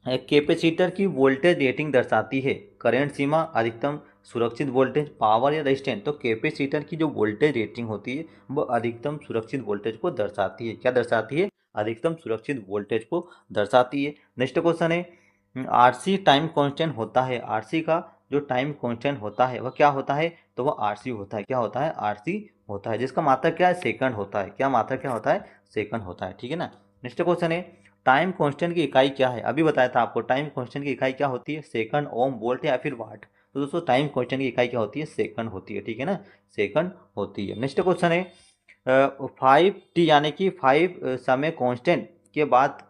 कैपेसिटर की वोल्टेज रेटिंग दर्शाती है। करंट सीमा, अधिकतम सुरक्षित वोल्टेज, पावर या रेजिस्टेंस। तो कैपेसिटर की जो वोल्टेज रेटिंग होती है वो अधिकतम सुरक्षित वोल्टेज को दर्शाती है। क्या दर्शाती है? अधिकतम सुरक्षित वोल्टेज को दर्शाती है। नेक्स्ट क्वेश्चन है, आरसी टाइम कांस्टेंट होता है। आरसी का जो टाइम कांस्टेंट होता है वह क्या होता है? तो वह आरसी होता है। क्या होता है? आरसी होता है, जिसका मात्रक क्या है? सेकंड होता है। क्या मात्रक क्या होता है? सेकंड होता है। ठीक है ना। नेक्स्ट क्वेश्चन है, टाइम कांस्टेंट की इकाई क्या है? अभी बताया था आपको, टाइम कांस्टेंट की इकाई क्या होती है? सेकंड, ओम, वोल्ट या फिर वाट। तो दोस्तों टाइम कांस्टेंट की इकाई क्या होती है? सेकंड होती है। ठीक है ना, सेकंड होती है। नेक्स्ट क्वेश्चन है, 5t यानी कि 5 समय कांस्टेंट के बाद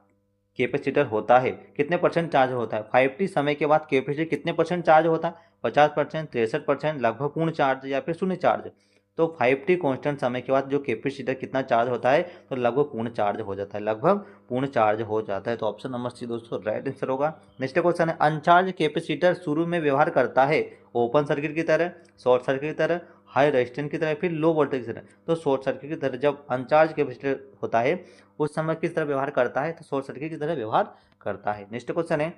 कैपेसिटर होता है, कितने परसेंट चार्ज होता है? 5t समय के बाद कैपेसिटर कितने परसेंट चार्ज होता है? 50%, 63%, लगभग पूर्ण चार्ज या फिर शून्य चार्ज। तो 5t कांस्टेंट समय के बाद जो कैपेसिटर कितना चार्ज होता है? तो लगभग पूर्ण चार्ज हो जाता है। लगभग पूर्ण चार्ज हो जाता है। तो ऑप्शन नंबर सी दोस्तों राइट आंसर होगा। नेक्स्ट क्वेश्चन है, अनचार्ज कैपेसिटर शुरू में व्यवहार करता है ओपन सर्किट की तरह, शॉर्ट सर्किट की तरह, हाई रेजिस्टेंस की तरह, फिर लो वोल्टेज की तरह। तो शॉर्ट सर्किट की तरह जब अनचार्ज कैपेसिटर होता है उस समय किस तरह व्यवहार करता है? तो शॉर्ट सर्किट की तरह व्यवहार करता है। नेक्स्ट क्वेश्चन है,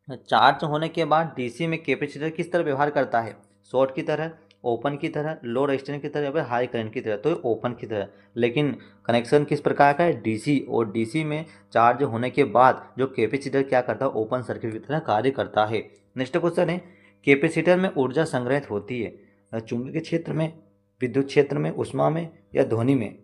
चार्ज होने के बाद डीसी में कैपेसिटर किस तरह व्यवहार करता है? शॉर्ट की तरह, ओपन की तरह, लो रेजिस्टेंस की तरह या फिर हाई करंट की तरह। तो ओपन की तरह। लेकिन कनेक्शन किस प्रकार का है? डीसी। और डीसी में चार्ज होने के बाद जो कैपेसिटर क्या करता है? ओपन सर्किट की तरह कार्य करता है। नेक्स्ट क्वेश्चन है, कैपेसिटर में ऊर्जा संग्रहित होती है चुंबकीय क्षेत्र में, विद्युत क्षेत्र में, ऊष्मा में या ध्वनि में।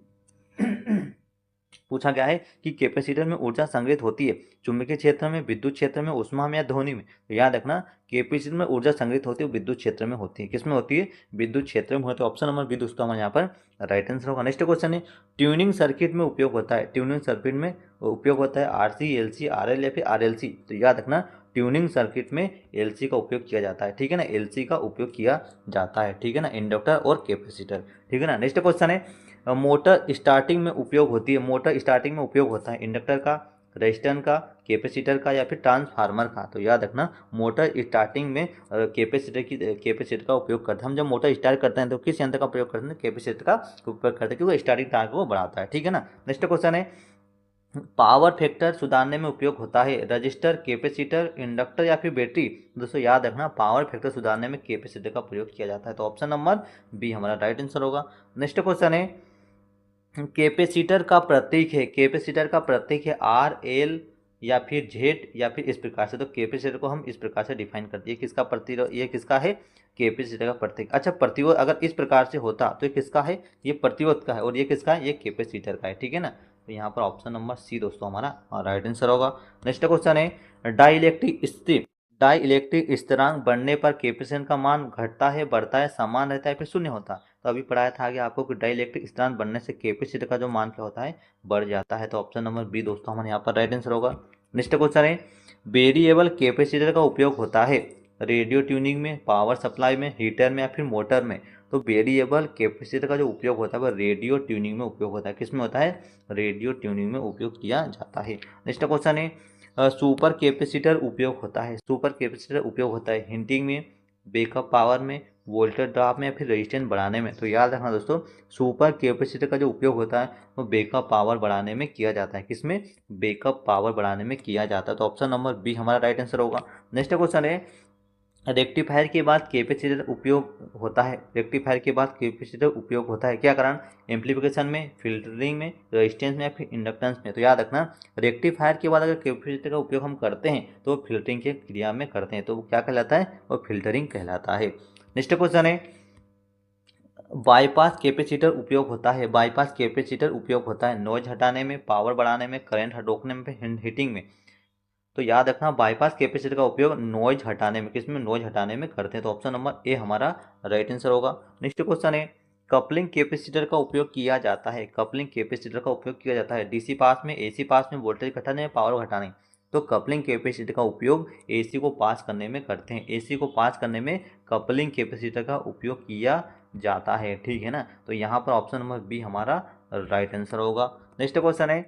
पूछा गया है कि कैपेसिटर में ऊर्जा संग्रहित होती है चुंबकीय क्षेत्र में, विद्युत क्षेत्र में, ऊष्मा में या ध्वनि में। तो याद रखना, कैपेसिटर में ऊर्जा संग्रहित होती है विद्युत क्षेत्र में होती है। किसमें होती है? विद्युत क्षेत्र में होती है। ऑप्शन नंबर बी दोस्तों हमारे यहाँ पर राइट आंसर होगा। नेक्स्ट क्वेश्चन है, ट्यूनिंग सर्किट में उपयोग होता है। ट्यूनिंग सर्किट में उपयोग होता है आरसी, एलसी, आरएल या फिर आरएलसी। तो याद रखना, ट्यूनिंग सर्किट में एलसी का उपयोग किया जाता है। ठीक है ना, एलसी का उपयोग किया जाता है। ठीक है ना, इंडक्टर और कैपेसिटर। ठीक है ना। नेक्स्ट क्वेश्चन है, मोटर स्टार्टिंग में उपयोग होती है। मोटर स्टार्टिंग में उपयोग होता है इंडक्टर का, रेजिस्टेंस का, कैपेसिटर का या फिर ट्रांसफार्मर का। तो याद रखना, मोटर स्टार्टिंग में कैपेसिटर का उपयोग करते हैं। हम जब मोटर स्टार्ट करते हैं तो किस यंत्र का प्रयोग करते हैं? कैपेसिटर का उपयोग करते हैं, क्योंकि स्टार्टिंग टार्क को बढ़ाता है। ठीक है ना। नेक्स्ट क्वेश्चन है, पावर फैक्टर सुधारने में उपयोग होता है रजिस्टर, कैपेसिटर, इंडक्टर या फिर बैटरी। दोस्तों याद रखना, पावर फैक्टर सुधारने में कैपेसिटर का प्रयोग किया जाता है। तो ऑप्शन नंबर बी हमारा राइट आंसर होगा। नेक्स्ट क्वेश्चन है, कैपेसिटर का प्रतीक है। कैपेसिटर का प्रतीक है आर, एल या फिर जेड या फिर इस प्रकार से। तो कैपेसिटर को हम इस प्रकार से डिफाइन करते हैं। किसका प्रतिरोध? ये किसका है? कैपेसिटर का प्रतीक। अच्छा, प्रतिरोध अगर इस प्रकार से होता तो ये किसका है? ये प्रतिरोध का है। और ये किसका है? ये कैपेसिटर का है। ठीक है ना। तो यहाँ पर ऑप्शन नंबर सी दोस्तों हमारा राइट आंसर होगा। नेक्स्ट क्वेश्चन है, डाइलेक्ट्रिक स्थिर, डाइलेक्ट्रिक स्थिरांक बढ़ने पर कैपेसिटेंस का मान घटता है, बढ़ता है, समान रहता है, फिर शून्य होता है। तो अभी पढ़ाया था आगे आपको कि डाइलेक्ट्रिक स्थिरांक बढ़ने से कैपेसिटर का जो मान क्या होता है? बढ़ जाता है। तो ऑप्शन नंबर बी दोस्तों हमारे यहाँ पर राइट आंसर होगा। नेक्स्ट क्वेश्चन है, वेरिएबल कैपेसिटर का उपयोग होता है रेडियो ट्यूनिंग में, पावर सप्लाई में, हीटर में या फिर मोटर में। तो वेरिएबल कैपेसिटर का जो उपयोग होता है वह रेडियो ट्यूनिंग में उपयोग होता है। किस में होता है? रेडियो ट्यूनिंग में उपयोग किया जाता है। नेक्स्ट क्वेश्चन है, सुपर कैपेसिटर उपयोग होता है। सुपर कैपेसिटर उपयोग होता है हिंटिंग में, बैकअप पावर में, वोल्टेज ड्रॉप में या फिर रेजिस्टेंस बढ़ाने में। तो याद रखना दोस्तों, सुपर कैपेसिटर का जो उपयोग होता है वो बैकअप पावर बढ़ाने में किया जाता है। किसमें? बैकअप पावर बढ़ाने में किया जाता है। तो ऑप्शन नंबर बी हमारा राइट आंसर होगा। नेक्स्ट क्वेश्चन है, रेक्टिफायर के बाद कैपेसिटर उपयोग होता है। रेक्टिफायर के बाद कैपेसिटर उपयोग होता है क्या कारण? एम्पलीफिकेशन में, फिल्टरिंग में, रेजिस्टेंस में या फिर इंडक्टेंस में। तो याद रखना, रेक्टिफायर के बाद अगर कैपेसिटर का उपयोग हम करते हैं तो वो फिल्टरिंग की क्रिया में करते हैं। तो वो क्या कहलाता है? वो फिल्टरिंग कहलाता है। नेक्स्ट क्वेश्चन है, बाईपास कैपेसिटर उपयोग होता है। बाईपास कैपेसिटर उपयोग होता है नॉइज हटाने में, पावर बढ़ाने में, करंट रोकने में, हीटिंग में। तो याद रखना, बाईपास कैपेसिटर का उपयोग नॉइज हटाने में, किसमें? नॉइज हटाने में करते हैं। तो ऑप्शन नंबर ए हमारा राइट आंसर होगा। नेक्स्ट क्वेश्चन है, कपलिंग कैपेसिटर का उपयोग किया जाता है। कपलिंग कैपेसिटर का उपयोग किया जाता है डीसी पास में, एसी पास में, वोल्टेज घटाने में, पावर घटाने। तो कपलिंग कैपेसिटर का उपयोग एसी को पास करने में करते हैं। एसी को पास करने में कपलिंग कैपेसिटर का उपयोग किया जाता है। ठीक है ना। तो यहाँ पर ऑप्शन नंबर बी हमारा राइट आंसर होगा। नेक्स्ट क्वेश्चन है,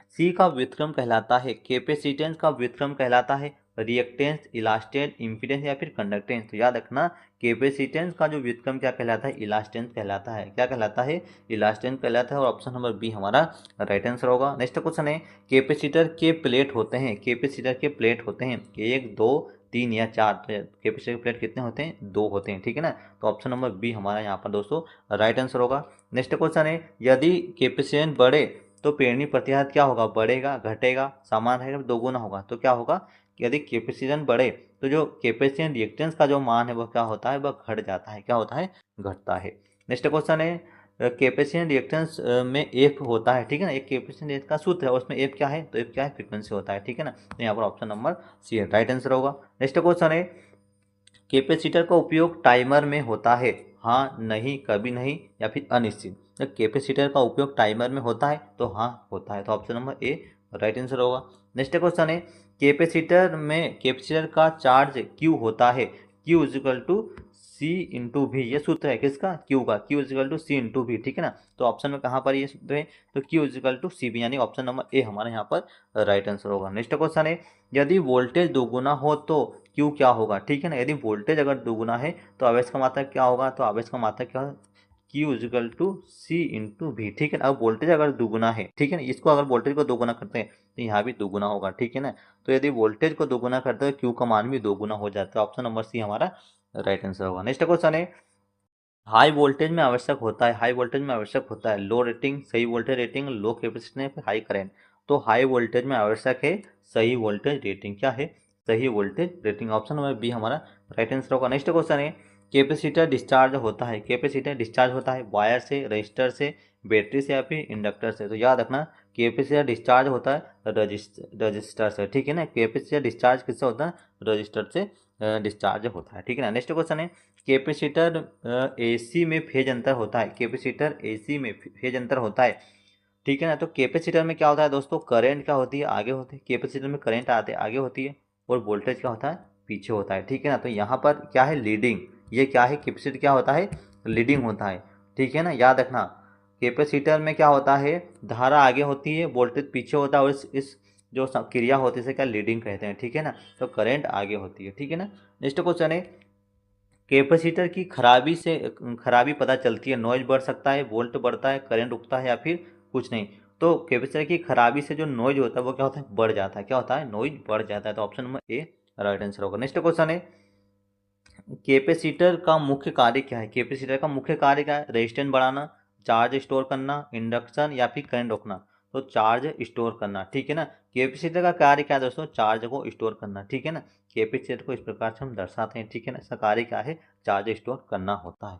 सी का व्युत्क्रम कहलाता है, कैपेसिटेंस का व्युत्क्रम कहलाता है रिएक्टेंस, इलास्टेंस, इम्पीडेंस या फिर कंडक्टेंस। तो याद रखना कैपेसिटेंस का जो व्युत्क्रम क्या कहलाता है, इलास्टेंस कहलाता है। क्या कहलाता है, इलास्टेंस कहलाता है। और ऑप्शन नंबर बी हमारा राइट आंसर होगा। नेक्स्ट क्वेश्चन है, कैपेसिटर के प्लेट होते हैं, कैपेसिटर के प्लेट होते हैं 1, 2, 3 या 4। तो कैपेसिटर के प्लेट कितने होते हैं, 2 होते हैं, ठीक है ना। तो ऑप्शन नंबर बी हमारा यहाँ पर दोस्तों राइट आंसर होगा। नेक्स्ट क्वेश्चन है, यदि कैपेसिटेंस बढ़े तो प्रेरणी प्रतिघात क्या होगा, बढ़ेगा, घटेगा, समान रहेगा, दोगुना होगा। तो क्या होगा, यदि कैपेसिटेंस बढ़े तो जो कैपेसिटेंस रिएक्टेंस का जो मान है वो क्या होता है, वह घट जाता है। क्या होता है, घटता है। नेक्स्ट क्वेश्चन है, कैपेसिटेंस रिएक्टेंस में एफ होता है, ठीक है ना। एक कैपेसिटेंस का सूत्र है, उसमें एफ क्या है, तो एफ क्या है, फ्रीक्वेंसी होता है, ठीक है ना। तो यहाँ पर ऑप्शन नंबर सी है, राइट आंसर होगा। नेक्स्ट क्वेश्चन है, कैपेसिटर का उपयोग टाइमर में होता है, हाँ, नहीं, कभी नहीं या फिर अनिश्चित। तो कैपेसिटर का उपयोग टाइमर में होता है, तो हाँ होता है। तो option number A right answer होगा। नेक्स्ट क्वेश्चन है, कैपेसिटर का चार्ज क्यू होता है, Q equal to C into V. ये सूत्र है किसका, क्यू का, Q equal to C into V, ठीक है ना। तो ऑप्शन में कहाँ पर ये सूत्र है, तो Q equal to C V, यानी ऑप्शन नंबर ए हमारे यहाँ पर राइट आंसर होगा। नेक्स्ट क्वेश्चन है, यदि वोल्टेज दोगुना हो तो क्यू क्या होगा, ठीक है ना। यदि वोल्टेज अगर दोगुना है तो आवेश का मात्रा क्या होगा, तो आवेश का मात्रा क्या, Q equal to C into V, ठीक है ना। अब वोल्टेज अगर दोगुना है, ठीक है ना, इसको अगर वोल्टेज को दोगुना करते हैं तो यहाँ भी दोगुना होगा, ठीक है ना। तो यदि वोल्टेज को दोगुना करते हैं क्यू का मान भी दोगुना हो जाता है। ऑप्शन नंबर सी हमारा राइट आंसर होगा। नेक्स्ट क्वेश्चन है, हाई वोल्टेज में आवश्यक होता है, हाई वोल्टेज में आवश्यक होता है लो रेटिंग, सही वोल्टेज रेटिंग, लो कैपेसिटेंस, फिर हाई करंट। तो हाई वोल्टेज में आवश्यक है सही वोल्टेज रेटिंग। क्या है, सही voltage rating. Option number B हमारा राइट आंसर होगा। नेक्स्ट क्वेश्चन है, कैपेसिटर डिस्चार्ज होता है, कैपेसिटर डिस्चार्ज होता है वायर से, रजिस्टर से, बैटरी से या फिर इंडक्टर से। तो याद रखना कैपेसिटर डिस्चार्ज होता है रजिस्टर से, ठीक है ना। कैपेसिटर डिस्चार्ज किससे होता है, रजिस्टर से डिस्चार्ज होता है, ठीक है ना। नेक्स्ट क्वेश्चन है, कैपेसिटर एसी में फेज अंतर होता है, कैपेसिटर एसी में फेज अंतर होता है, ठीक है ना। तो कैपेसिटर में क्या होता है दोस्तों, करंट क्या होती है, आगे होती है। कैपेसिटर में करंट आते आगे होती है और वोल्टेज क्या होता है, पीछे होता है, ठीक है ना। तो यहाँ पर क्या है, लीडिंग। ये क्या है, कैपेसिटर क्या होता है, लीडिंग होता है, ठीक है ना। याद रखना कैपेसिटर में क्या होता है, धारा आगे होती है, वोल्टेज पीछे होता है, और इस जो क्रिया होती है इसे क्या, लीडिंग कहते हैं, ठीक है ना। तो करंट आगे होती है, ठीक है ना। नेक्स्ट क्वेश्चन है, कैपेसिटर की खराबी पता चलती है, नॉइज बढ़ सकता है, वोल्ट बढ़ता है, करंट रुकता है या फिर कुछ नहीं। तो कैपेसिटर की खराबी से जो नॉइज होता है वो क्या होता है, बढ़ जाता है। क्या होता है, नॉइज बढ़ जाता है। तो option number A right answer होगा। नेक्स्ट क्वेश्चन है, कैपेसिटर का मुख्य कार्य क्या है, कैपेसिटर का मुख्य कार्य क्या है, रेजिस्टेंस बढ़ाना, चार्ज स्टोर करना, इंडक्शन या फिर करंट रोकना। तो चार्ज स्टोर करना, ठीक है ना। कैपेसिटर का कार्य क्या है दोस्तों, चार्ज को स्टोर करना, ठीक है ना। कैपेसिटर को इस प्रकार से हम दर्शाते हैं, ठीक है ना। इसका कार्य क्या है, चार्ज स्टोर करना होता है।